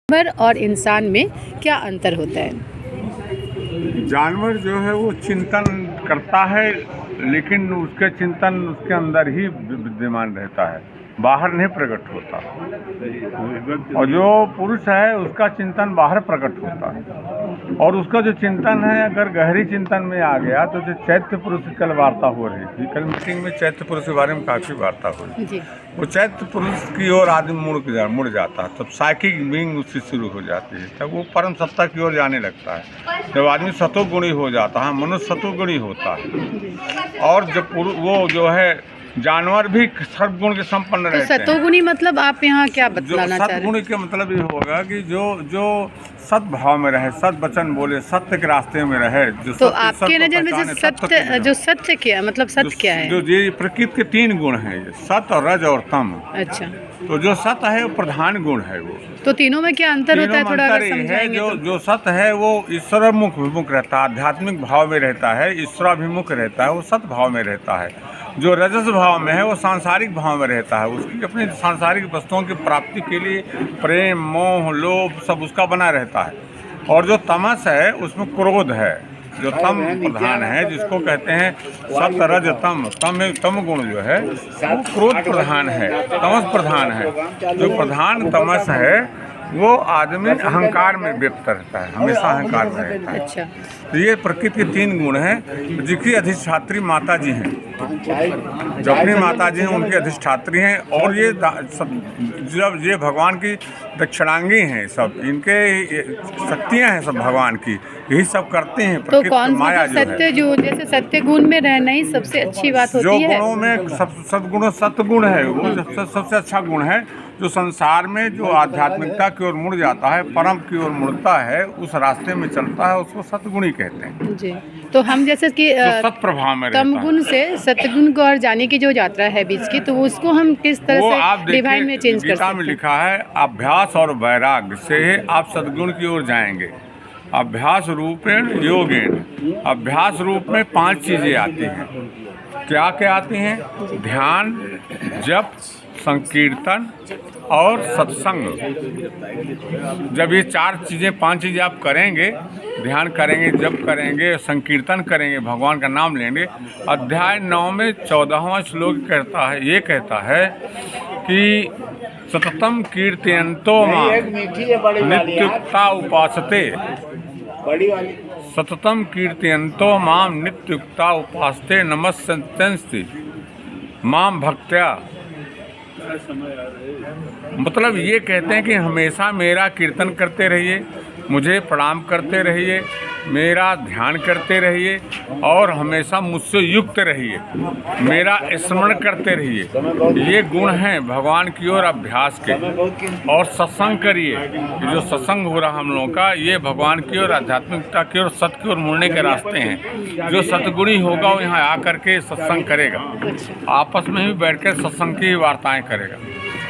जानवर और इंसान में क्या अंतर होता है? जानवर जो है वो चिंतन करता है, लेकिन उसके चिंतन उसके अंदर ही विद्यमान रहता है, बाहर नहीं प्रकट होता। और जो पुरुष है उसका चिंतन बाहर प्रकट होता है, और उसका जो चिंतन है अगर गहरी चिंतन में आ गया तो जो चैत्य पुरुष की कल वार्ता हो रही थी, कल मीटिंग में चैत्य पुरुष के बारे में काफ़ी वार्ता हो रही थी। वो चैत्य पुरुष की ओर आदमी मुड़ जाता है, तब साइकिक बीइंग उससे शुरू हो जाती है, तब वो परम सत्ता की ओर जाने लगता है। जब आदमी सतोगुणी हो जाता है, मनुष्य सतोगुणी होता है, और जब वो जो है जानवर भी सर्वगुण के संपन्न रहते हैं। सतोगुणी मतलब आप यहाँ क्या बतलाना चाह रहे हैं? सतगुणी के मतलब ये होगा कि जो सद्भाव में रहे, सद वचन बोले, सत्य के रास्ते में रहे। तो आपके नज़र में जो सत्य क्या मतलब सत्य क्या है? जो ये प्रकृति के 3 गुण हैं, ये सत्य, रज और तम। अच्छा, तो जो सत्य है वो प्रधान गुण है। वो तो तीनों में क्या अंतर होता है, थोड़ा अगर समझाएंगे तो? जो सत्य है वो ईश्वराभिमुख रहता है, आध्यात्मिक भाव में रहता है, ईश्वराभिमुख रहता है, वो सत्य भाव में रहता है। जो रजस भाव में है वो सांसारिक भाव में रहता है, उसकी अपनी सांसारिक वस्तुओं की प्राप्ति के लिए प्रेम, मोह, लोभ सब उसका बना रहता है। और जो तमस है उसमें क्रोध है, जो तम प्रधान है, जिसको कहते हैं सत्य रज तम। तम गुण जो है वो क्रोध प्रधान है, तमस प्रधान है। जो प्रधान तमस है वो आदमी अहंकार में व्यक्त रहता है, हमेशा अहंकार में रहता है। अच्छा, तो ये प्रकृति के 3 गुण हैं, जिनकी अधिष्ठात्री माता जी हैं। जो अपनी माता जी हैं उनकी अधिष्ठात्री हैं, और ये जब ये भगवान की दक्षिणांगी हैं, सब इनके शक्तियां हैं, सब भगवान की, यही सब करते हैं। तो कौन सा सत्य, जो जैसे सत्य गुण में रहना ही सबसे अच्छी बात होती है? जो गुणों में सद्गुण सत्गुण है वो सबसे अच्छा गुण है। जो संसार में जो आध्यात्मिकता की ओर मुड़ जाता है, परम की ओर मुड़ता है, उस रास्ते में चलता है, उसको सतगुणी कहते हैं जी। तो हम जैसे कि सत प्रभाव में तम गुण से सतगुण को और जाने की जो यात्रा है बीच की, तो उसको हम किस तरह से डिवाइन में चेंज कर सकते हैं? गीता में लिखा है अभ्यास और वैराग्य से आप सद्गुण की ओर जाएंगे। अभ्यास रूपेण योगेन, अभ्यास रूप में 5 चीजें आती हैं। क्या क्या आती हैं? ध्यान, जप, संकीर्तन और सत्संग। जब ये 5 चीज़ें आप करेंगे, ध्यान करेंगे, जप करेंगे, संकीर्तन करेंगे, भगवान का नाम लेंगे। अध्याय 9 में 14वां श्लोक कहता है कि सततम कीर्तयन्तो मां नित्युक्ता उपासते। सततम कीर्तयन्तो मां नित्युक्ता उपासते नमस्यन्ति मां भक्त्या। मतलब ये कहते हैं कि हमेशा मेरा कीर्तन करते रहिए, मुझे प्रणाम करते रहिए, मेरा ध्यान करते रहिए, और हमेशा मुझसे युक्त रहिए, मेरा स्मरण करते रहिए। ये गुण हैं भगवान की ओर अभ्यास के। और सत्संग करिए, जो सत्संग हो रहा हम लोगों का, ये भगवान की ओर, आध्यात्मिकता की ओर, सत्य की ओर मुड़ने के रास्ते हैं। जो सतगुणी होगा वो यहाँ आकर के सत्संग करेगा, आपस में ही बैठ कर सत्संग की वार्ताएं करेगा।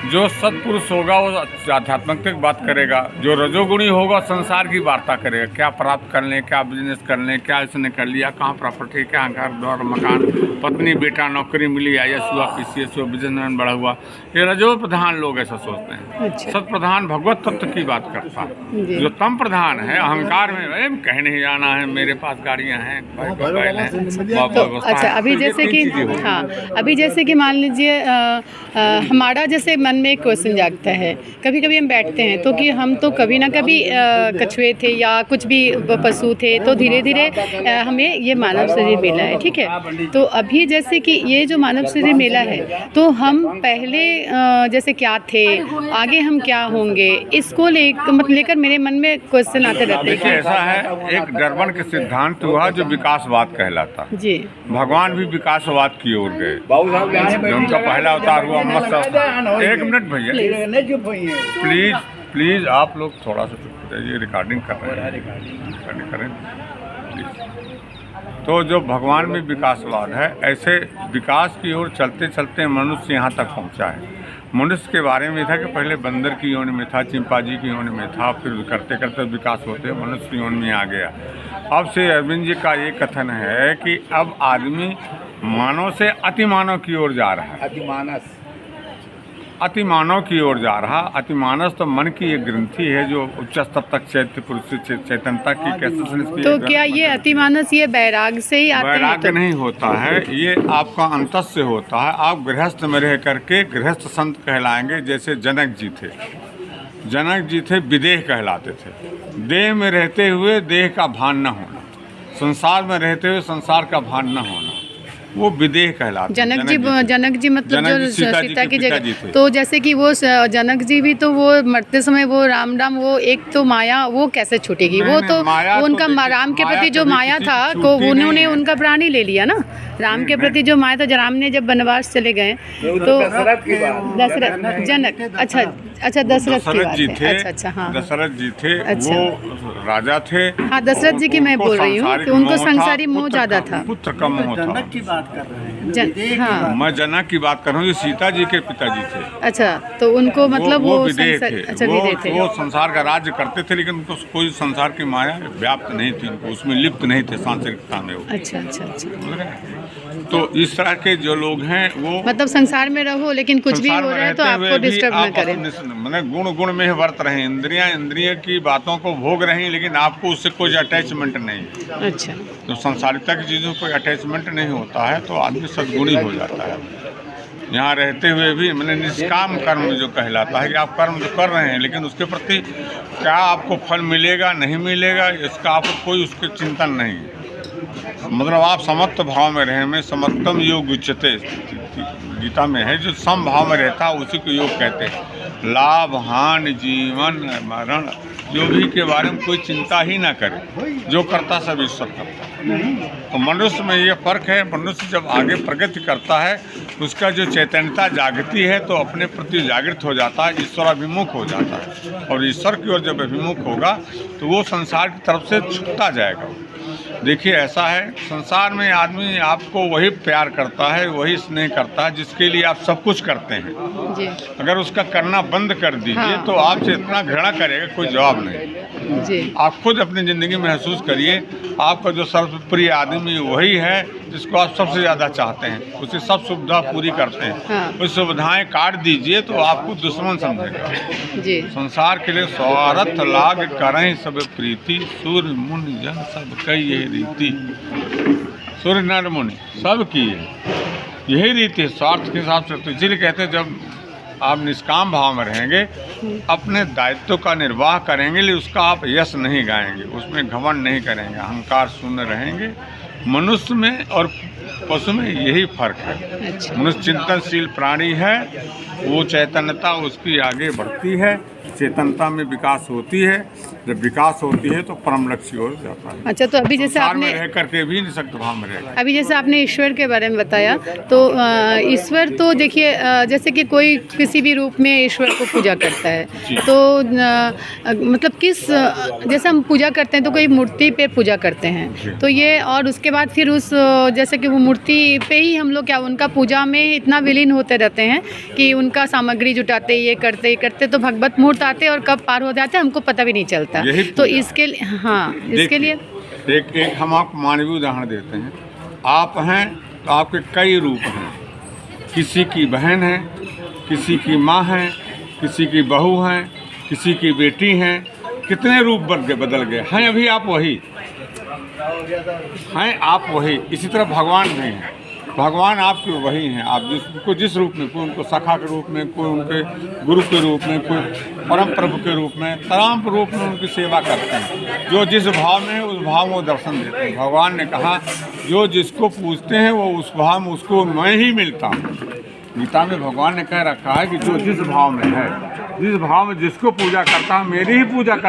जो सत्पुरुष होगा वो आध्यात्मिक बात करेगा, जो रजोगुणी होगा संसार की वार्ता करेगा, क्या प्राप्त कर लें, क्या बिजनेस कर लें, क्या इसने कर लिया, कहाँ प्रॉपर्टी, क्या घर द्वार मकान, पत्नी बेटा, नौकरी मिली, IAS हुआ, PCS हुआ, बिजनेसमैन बड़ा हुआ। ये रजो प्रधान लोग ऐसा सोचते हैं। अच्छा। सत प्रधान भगवत तत्व की बात करता है। जो तम प्रधान है अहंकार में, कहीं नहीं जाना है, मेरे पास गाड़ियाँ हैं, मोबाइल हैं। तो अच्छा, अभी जैसे कि अभी जैसे कि मान लीजिए हमारा जैसे मन में एक क्वेश्चन जागता है, कभी कभी हम बैठते हैं तो कि हम तो कभी ना कभी कछुए थे या कुछ भी पशु थे, तो धीरे धीरे हमें ये मानव शरीर मिला है, ठीक है। तो अभी जैसे कि ये जो मानव शरीर मिला है, तो हम पहले जैसे क्या थे, आगे हम क्या होंगे, इसको लेकर मेरे मन में क्वेश्चन आते रहते हैं। देखिए ऐसा है, एक डरबन के सिद्धांत हुआ जो विकासवाद कहलाता जी। भगवान भी विकासवाद की ओर गए, जो उनका पहला अवतार हुआ मत्स्य। एक मिनट भैया, प्लीज आप लोग थोड़ा सा चुप हो जाइए, रिकॉर्डिंग कर रहे हैं, रिकॉर्डिंग करें प्लीज। तो जो भगवान में विकासवाद है, ऐसे विकास की ओर चलते चलते मनुष्य यहाँ तक पहुँचा है। मनुष्य के बारे में था कि पहले बंदर की योनि में था, चिंपांजी की योनि में था, फिर करते करते विकास होते मनुष्य की योनि में आ गया। अब से अरविंद जी का ये कथन है कि अब आदमी मानव से अति मानव की ओर जा रहा है। अतिमानव की ओर जा रहा। अतिमानस तो मन की एक ग्रंथि है जो उच्च स्तर तक चैतन्यता की कैसे। तो क्या ये अतिमानस ये बैराग से ही आते हैं? वैराग्य नहीं होता है, ये आपका अंतस से होता है। आप गृहस्थ में रह करके गृहस्थ संत कहलाएंगे। जैसे जनक जी थे, जनक जी थे विदेह कहलाते थे। देह में रहते हुए देह का भान न होना, संसार में रहते हुए संसार का भान न होना, वो विदेह कहलाते। जनक जी मतलब जनक जो जी सीता की पिताजी जगह, थे। तो जैसे कि वो जनक जी भी तो वो मरते समय वो राम राम, वो एक तो माया वो कैसे छूटेगी? नहीं, वो नहीं, तो माया वो उनका तो देखिए, राम के माया प्रति जो कभी माया किसी था की को छूटती उन्होंने नहीं है। उनका प्राण ही ले लिया ना। राम के प्रति जो माया था, राम ने जब वनवास चले गए तो दशरथ जनक, अच्छा दशरथ की बात जी है। थे। अच्छा हाँ, दशरथ जी थे। अच्छा। वो राजा थे। हाँ दशरथ जी की मैं बोल रही हूँ कि उनको संसारी मोह ज़्यादा था। पुत्र का मोह था। जनक की बात कर रहे हैं। हाँ मैं जनक की बात कर रहा हूँ, जो सीता जी के पिताजी थे। अच्छा, तो उनको मतलब वो विदेह थे। अच्छा विदेह थे। वो संसार का राज्य करते थे, लेकिन उनको कोई संसार की माया व्याप्त नहीं थी, उनको उसमें लिप्त नहीं थे सांसारिकता में वो। अच्छा। तो इस तरह के जो लोग हैं वो मतलब संसार में रहो लेकिन कुछ भी हो संसार में रहा है तो रहते हुए आपको भी डिस्टर्ब न आप करें। मैंने गुण में वर्त रहे हैं। इंद्रियां की बातों को भोग रहे हैं, लेकिन आपको उससे कोई अटैचमेंट नहीं। अच्छा, तो संसारिकता की चीज़ों को कोई अटैचमेंट नहीं होता है तो आदमी सद्गुणी हो जाता है। यहाँ रहते हुए भी मैंने निष्काम कर्म जो कहलाता है कि आप कर्म जो कर रहे हैं, लेकिन उसके प्रति क्या आपको फल मिलेगा नहीं मिलेगा इसका आपको कोई उसके चिंतन नहीं है। मतलब आप समत्व भाव में रहें। में समत्तम योग उच्यते गीता में है, जो सम भाव में रहता है उसी को योग कहते हैं। लाभ हानि जीवन मरण जो भी के बारे में कोई चिंता ही ना करे, जो करता सब ईश्वर करता है। तो मनुष्य में ये फर्क है। मनुष्य जब आगे प्रगति करता है उसका जो चैतन्यता जागती है तो अपने प्रति जागृत हो जाता है, ईश्वर अभिमुख हो जाता है। और ईश्वर की ओर जब अभिमुख होगा तो वो संसार की तरफ से छूटता जाएगा। देखिए ऐसा है, संसार में आदमी आपको वही प्यार करता है, वही स्नेह करता है जिसके लिए आप सब कुछ करते हैं जी अगर उसका करना बंद कर दीजिए हाँ। तो आपसे इतना घृणा करेगा कोई जवाब नहीं। जी आप खुद अपनी ज़िंदगी में महसूस करिए, आपका जो सर्वप्रिय आदमी वही है जिसको आप सबसे ज़्यादा चाहते हैं, उसकी सब सुविधा पूरी करते हैं। हाँ। उस सुविधाएं काट दीजिए तो आपको दुश्मन समझेगा। जी संसार के लिए स्वार्थ लाग करें सब प्रीति, सूर्य मुनि जन सब कई यही रीति। सूर्य नर मुनि सब की यही रीति है, स्वार्थ के हिसाब से। तो इसीलिए कहते हैं जब आप निष्काम भाव में रहेंगे, अपने दायित्व का निर्वाह करेंगे, लेकिन उसका आप यश नहीं गाएंगे, उसमें घमंड नहीं करेंगे, अहंकार शून्य रहेंगे। मनुष्य में और पशु में यही फर्क है। अच्छा, मनुष्य चिंतनशील प्राणी है, वो चैतन्यता उसकी आगे बढ़ती है, चेतनता में विकास होती है। जब विकास होती है तो परम लक्ष्य की ओर जाता है। अच्छा तो अभी जैसे संसार में आपने रह करके भी निःशक्त भाव में रहेगा। अभी जैसे आपने ईश्वर के बारे में बताया, तो ईश्वर तो देखिए जैसे कि कोई किसी भी रूप में ईश्वर को पूजा करता है, तो मतलब किस जैसे हम पूजा करते हैं तो कोई मूर्ति पे पूजा करते हैं, तो ये और उसके बाद फिर उस जैसे कि वो मूर्ति पे ही हम लोग क्या उनका पूजा में इतना विलीन होते रहते हैं कि उनका सामग्री जुटाते ये करते तो भगवत मुहूर्त आते और कब पार हो जाते हैं हमको पता भी नहीं चलता। तो इसके लिए हाँ, इसके लिए एक हम आपको मानवीय उदाहरण देते हैं। आप हैं तो आपके कई रूप हैं, किसी की बहन है, किसी की माँ है, किसी की बहू है, किसी की बेटी हैं, कितने रूप बदल गए हैं। अभी आप वही हैं, आप वही। इसी तरह भगवान भी हैं, भगवान आपके वही हैं। आप जिस रूप में, कोई उनको सखा के रूप में, कोई उनके गुरु के रूप में, कोई परम प्रभु के रूप में, तमाम रूप में उनकी सेवा करते हैं। जो जिस भाव में उस भाव में वो दर्शन देते हैं। भगवान ने कहा जो जिसको पूजते हैं वो उस भाव में उसको मैं ही मिलता हूँ। गीता में भगवान ने कह रखा है कि जो जिस भाव में है, जिस भाव में जिसको पूजा करता है मेरी ही पूजा करता